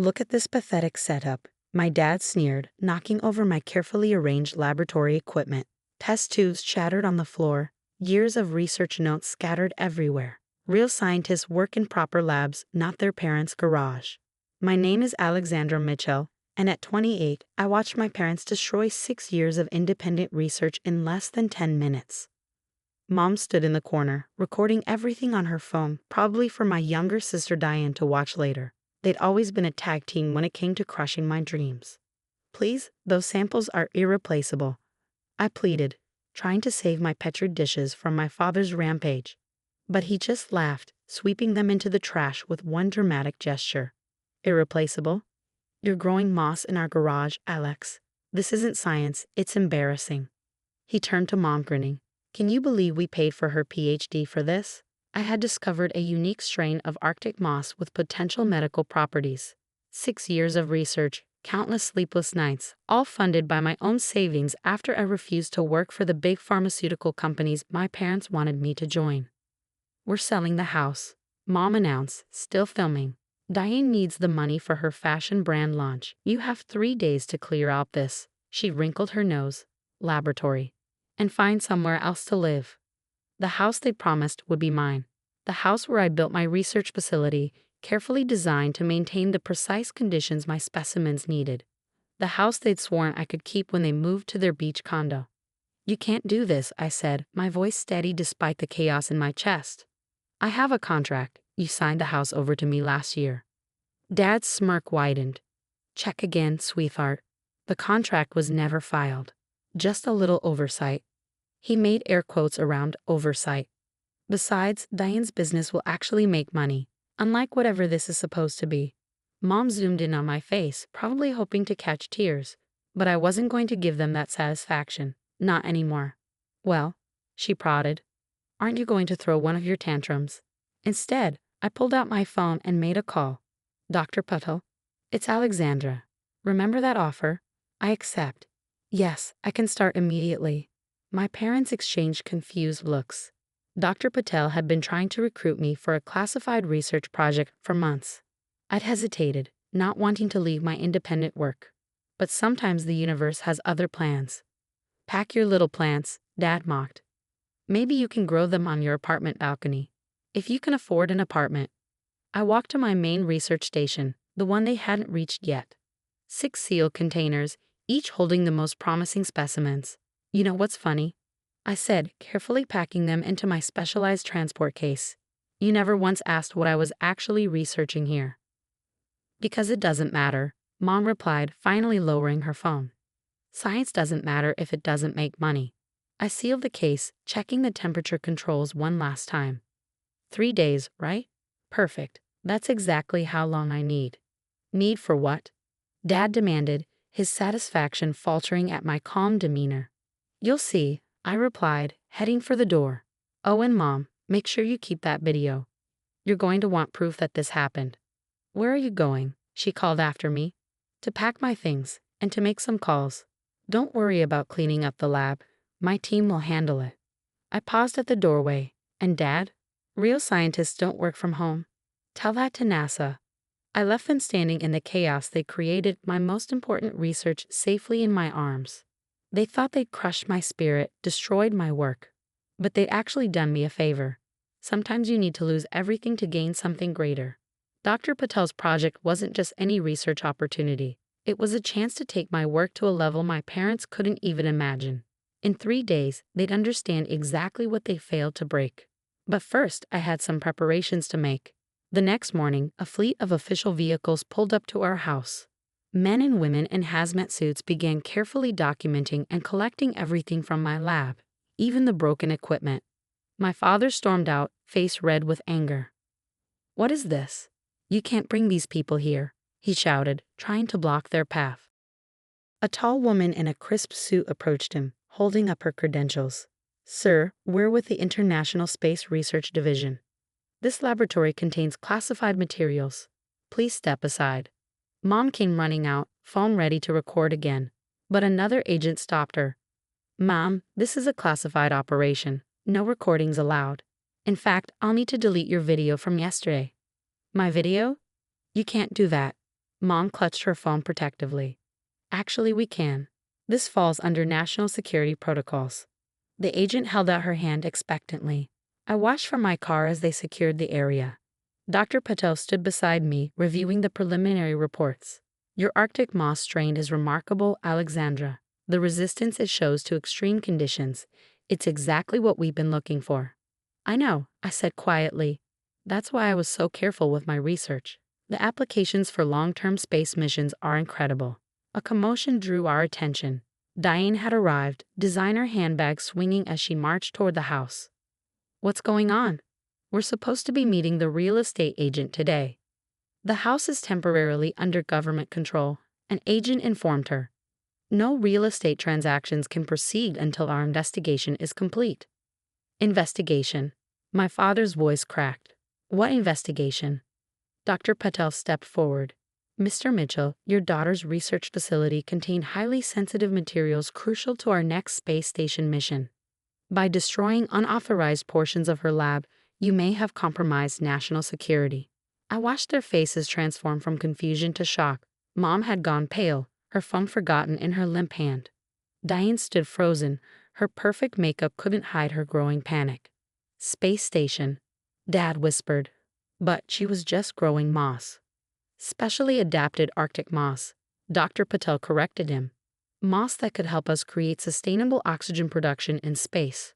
Look at this pathetic setup, my dad sneered, knocking over my carefully arranged laboratory equipment. Test tubes shattered on the floor, years of research notes scattered everywhere. Real scientists work in proper labs, not their parents' garage. My name is Alexandra Mitchell, and at 28, I watched my parents destroy 6 years of independent research in less than 10 minutes. Mom stood in the corner, recording everything on her phone, probably for my younger sister Diane to watch later. They'd always been a tag team when it came to crushing my dreams. Please, those samples are irreplaceable, I pleaded, trying to save my petri dishes from my father's rampage. But he just laughed, sweeping them into the trash with one dramatic gesture. Irreplaceable? You're growing moss in our garage, Alex. This isn't science, it's embarrassing. He turned to Mom, grinning. Can you believe we paid for her PhD for this? I had discovered a unique strain of Arctic moss with potential medical properties. 6 years of research, countless sleepless nights, all funded by my own savings after I refused to work for the big pharmaceutical companies my parents wanted me to join. We're selling the house, Mom announced, still filming. Diane needs the money for her fashion brand launch. You have 3 days to clear out this. She wrinkled her nose. Laboratory. And find somewhere else to live. The house they promised would be mine. The house where I built my research facility, carefully designed to maintain the precise conditions my specimens needed. The house they'd sworn I could keep when they moved to their beach condo. You can't do this, I said, my voice steady despite the chaos in my chest. I have a contract. You signed the house over to me last year. Dad's smirk widened. Check again, sweetheart. The contract was never filed. Just a little oversight. He made air quotes around oversight. Besides, Diane's business will actually make money, unlike whatever this is supposed to be. Mom zoomed in on my face, probably hoping to catch tears, but I wasn't going to give them that satisfaction. Not anymore. Well, she prodded, aren't you going to throw one of your tantrums? Instead, I pulled out my phone and made a call. Dr. Patel, it's Alexandra. Remember that offer? I accept. Yes, I can start immediately. My parents exchanged confused looks. Dr. Patel had been trying to recruit me for a classified research project for months. I'd hesitated, not wanting to leave my independent work. But sometimes the universe has other plans. Pack your little plants, Dad mocked. Maybe you can grow them on your apartment balcony. If you can afford an apartment. I walked to my main research station, the one they hadn't reached yet. 6 sealed containers, each holding the most promising specimens. You know what's funny? I said, carefully packing them into my specialized transport case. You never once asked what I was actually researching here. Because it doesn't matter, Mom replied, finally lowering her phone. Science doesn't matter if it doesn't make money. I sealed the case, checking the temperature controls one last time. 3 days, right? Perfect. That's exactly how long I need. Need for what? Dad demanded, his satisfaction faltering at my calm demeanor. You'll see, I replied, heading for the door. Oh, and Mom, make sure you keep that video. You're going to want proof that this happened. Where are you going? She called after me. To pack my things, and to make some calls. Don't worry about cleaning up the lab. My team will handle it. I paused at the doorway. And Dad? Real scientists don't work from home. Tell that to NASA. I left them standing in the chaos they created, my most important research safely in my arms. They thought they'd crushed my spirit, destroyed my work. But they'd actually done me a favor. Sometimes you need to lose everything to gain something greater. Dr. Patel's project wasn't just any research opportunity. It was a chance to take my work to a level my parents couldn't even imagine. In 3 days, they'd understand exactly what they failed to break. But first, I had some preparations to make. The next morning, a fleet of official vehicles pulled up to our house. Men and women in hazmat suits began carefully documenting and collecting everything from my lab, even the broken equipment. My father stormed out, face red with anger. What is this? You can't bring these people here, he shouted, trying to block their path. A tall woman in a crisp suit approached him, holding up her credentials. Sir, we're with the International Space Research Division. This laboratory contains classified materials. Please step aside. Mom came running out, phone ready to record again. But another agent stopped her. Mom, this is a classified operation. No recordings allowed. In fact, I'll need to delete your video from yesterday. My video? You can't do that. Mom clutched her phone protectively. Actually, we can. This falls under national security protocols. The agent held out her hand expectantly. I watched from my car as they secured the area. Dr. Patel stood beside me, reviewing the preliminary reports. Your Arctic moss strain is remarkable, Alexandra. The resistance it shows to extreme conditions. It's exactly what we've been looking for. I know, I said quietly. That's why I was so careful with my research. The applications for long-term space missions are incredible. A commotion drew our attention. Diane had arrived, designer handbag swinging as she marched toward the house. What's going on? We're supposed to be meeting the real estate agent today. The house is temporarily under government control, an agent informed her. No real estate transactions can proceed until our investigation is complete. Investigation. My father's voice cracked. What investigation? Dr. Patel stepped forward. Mr. Mitchell, your daughter's research facility contained highly sensitive materials crucial to our next space station mission. By destroying unauthorized portions of her lab, you may have compromised national security. I watched their faces transform from confusion to shock. Mom had gone pale, her phone forgotten in her limp hand. Diane stood frozen. Her perfect makeup couldn't hide her growing panic. Space station, Dad whispered. But she was just growing moss. Specially adapted Arctic moss. Dr. Patel corrected him. Moss that could help us create sustainable oxygen production in space.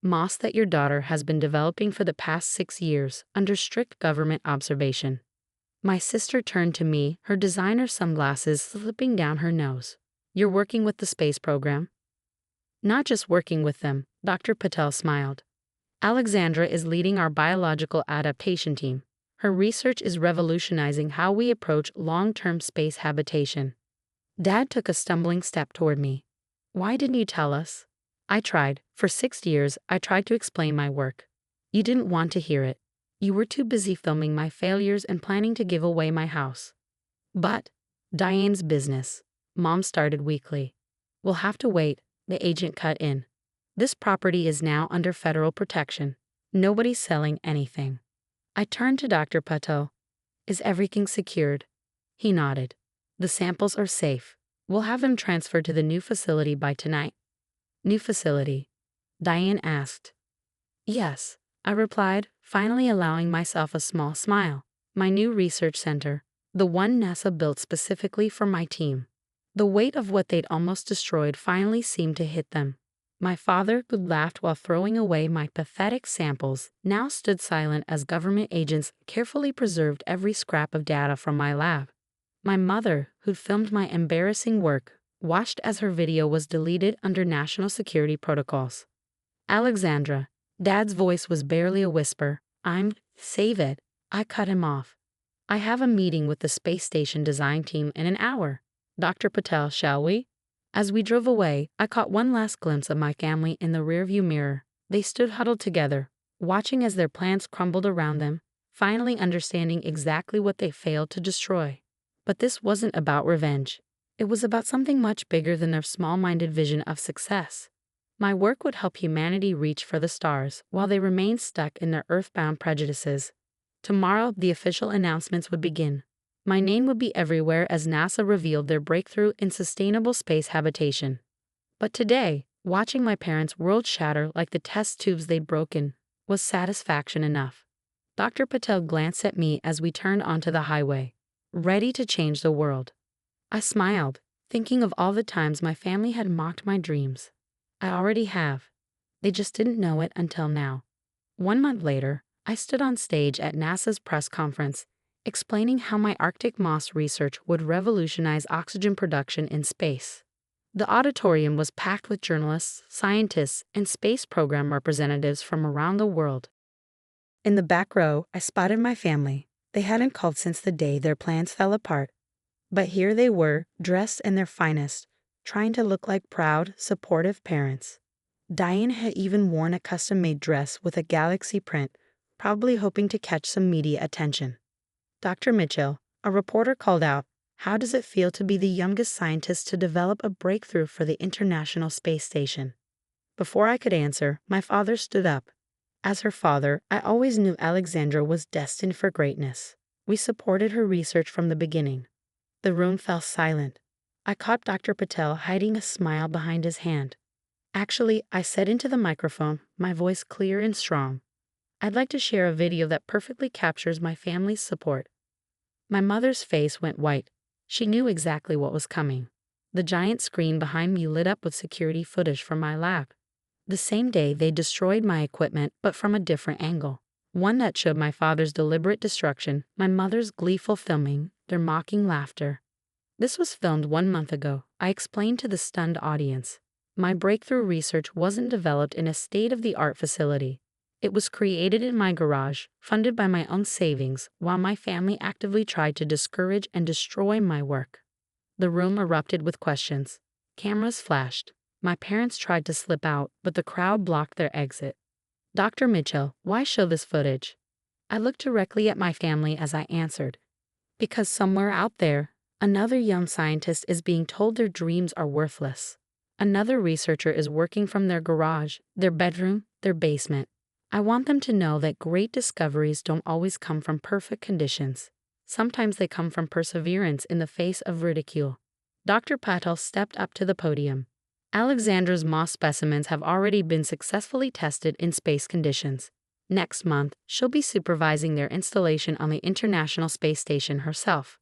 Moss that your daughter has been developing for the past 6 years under strict government observation. My sister turned to me, her designer sunglasses slipping down her nose. You're working with the space program? Not just working with them, Dr. Patel smiled. Alexandra is leading our biological adaptation team. Her research is revolutionizing how we approach long-term space habitation. Dad took a stumbling step toward me. Why didn't you tell us? I tried. For 6 years, I tried to explain my work. You didn't want to hear it. You were too busy filming my failures and planning to give away my house. But, Diane's business. Mom started weakly. We'll have to wait, the agent cut in. This property is now under federal protection. Nobody's selling anything. I turned to Dr. Patel. Is everything secured? He nodded. The samples are safe. We'll have them transferred to the new facility by tonight. New facility? Diane asked. Yes, I replied, finally allowing myself a small smile. My new research center, the one NASA built specifically for my team. The weight of what they'd almost destroyed finally seemed to hit them. My father, who laughed while throwing away my pathetic samples, now stood silent as government agents carefully preserved every scrap of data from my lab. My mother, who'd filmed my embarrassing work, watched as her video was deleted under national security protocols. Alexandra, Dad's voice was barely a whisper. Save it. I cut him off. I have a meeting with the space station design team in an hour. Dr. Patel, shall we? As we drove away, I caught one last glimpse of my family in the rearview mirror. They stood huddled together, watching as their plans crumbled around them, finally understanding exactly what they failed to destroy. But this wasn't about revenge. It was about something much bigger than their small-minded vision of success. My work would help humanity reach for the stars while they remained stuck in their earthbound prejudices. Tomorrow, the official announcements would begin. My name would be everywhere as NASA revealed their breakthrough in sustainable space habitation. But today, watching my parents' world shatter like the test tubes they'd broken was satisfaction enough. Dr. Patel glanced at me as we turned onto the highway, ready to change the world. I smiled, thinking of all the times my family had mocked my dreams. I already have. They just didn't know it until now. 1 month later, I stood on stage at NASA's press conference, explaining how my Arctic moss research would revolutionize oxygen production in space. The auditorium was packed with journalists, scientists, and space program representatives from around the world. In the back row, I spotted my family. They hadn't called since the day their plans fell apart. But here they were, dressed in their finest, trying to look like proud, supportive parents. Diane had even worn a custom-made dress with a galaxy print, probably hoping to catch some media attention. Dr. Mitchell, a reporter called out, "How does it feel to be the youngest scientist to develop a breakthrough for the International Space Station?" Before I could answer, my father stood up. As her father, I always knew Alexandra was destined for greatness. We supported her research from the beginning. The room fell silent. I caught Dr. Patel hiding a smile behind his hand. Actually, I said into the microphone, my voice clear and strong, I'd like to share a video that perfectly captures my family's support. My mother's face went white. She knew exactly what was coming. The giant screen behind me lit up with security footage from my lab. The same day, they destroyed my equipment, but from a different angle. One that showed my father's deliberate destruction, my mother's gleeful filming, their mocking laughter. This was filmed 1 month ago, I explained to the stunned audience. My breakthrough research wasn't developed in a state-of-the-art facility. It was created in my garage, funded by my own savings, while my family actively tried to discourage and destroy my work. The room erupted with questions. Cameras flashed. My parents tried to slip out, but the crowd blocked their exit. Dr. Mitchell, why show this footage? I looked directly at my family as I answered. Because somewhere out there, another young scientist is being told their dreams are worthless. Another researcher is working from their garage, their bedroom, their basement. I want them to know that great discoveries don't always come from perfect conditions. Sometimes they come from perseverance in the face of ridicule. Dr. Patel stepped up to the podium. Alexandra's moss specimens have already been successfully tested in space conditions. Next month, she'll be supervising their installation on the International Space Station herself.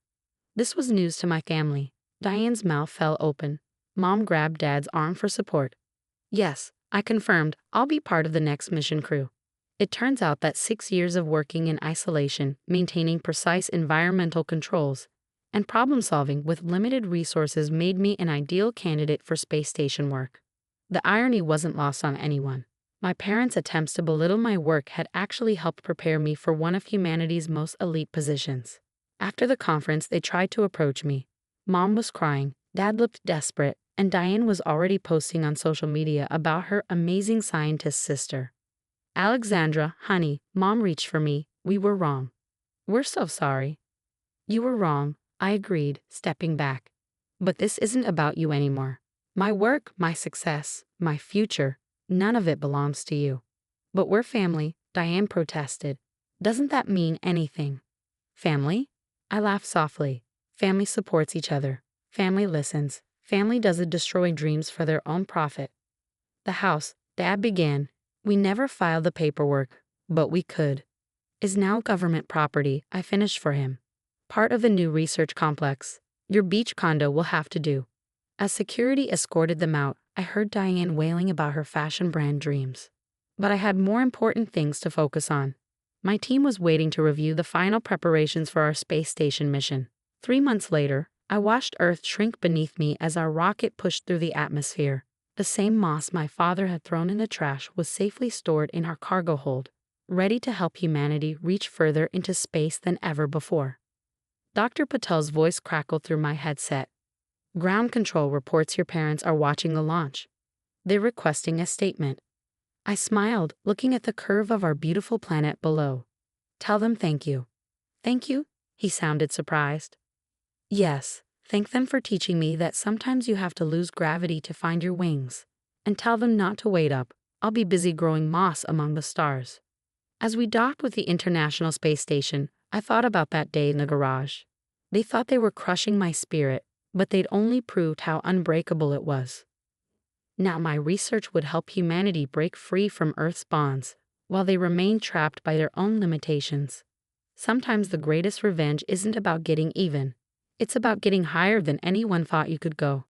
This was news to my family. Diane's mouth fell open. Mom grabbed Dad's arm for support. Yes, I confirmed, I'll be part of the next mission crew. It turns out that 6 years of working in isolation, maintaining precise environmental controls, and problem-solving with limited resources made me an ideal candidate for space station work. The irony wasn't lost on anyone. My parents' attempts to belittle my work had actually helped prepare me for one of humanity's most elite positions. After the conference, they tried to approach me. Mom was crying, Dad looked desperate, and Diane was already posting on social media about her amazing scientist sister. Alexandra, honey, Mom reached for me. We were wrong. We're so sorry. You were wrong, I agreed, stepping back. But this isn't about you anymore. My work, my success, my future, none of it belongs to you. But we're family, Diane protested. Doesn't that mean anything? Family? I laughed softly. Family supports each other. Family listens. Family doesn't destroy dreams for their own profit. The house, Dad began, we never filed the paperwork, but we could, is now government property, I finished for him. Part of the new research complex. Your beach condo will have to do. As security escorted them out, I heard Diane wailing about her fashion brand dreams. But I had more important things to focus on. My team was waiting to review the final preparations for our space station mission. 3 months later, I watched Earth shrink beneath me as our rocket pushed through the atmosphere. The same moss my father had thrown in the trash was safely stored in our cargo hold, ready to help humanity reach further into space than ever before. Dr. Patel's voice crackled through my headset. Ground control reports your parents are watching the launch. They're requesting a statement. I smiled, looking at the curve of our beautiful planet below. Tell them thank you. Thank you? He sounded surprised. Yes, thank them for teaching me that sometimes you have to lose gravity to find your wings. And tell them not to wait up. I'll be busy growing moss among the stars. As we docked with the International Space Station, I thought about that day in the garage. They thought they were crushing my spirit, but they'd only proved how unbreakable it was. Now my research would help humanity break free from Earth's bonds, while they remain trapped by their own limitations. Sometimes the greatest revenge isn't about getting even. It's about getting higher than anyone thought you could go.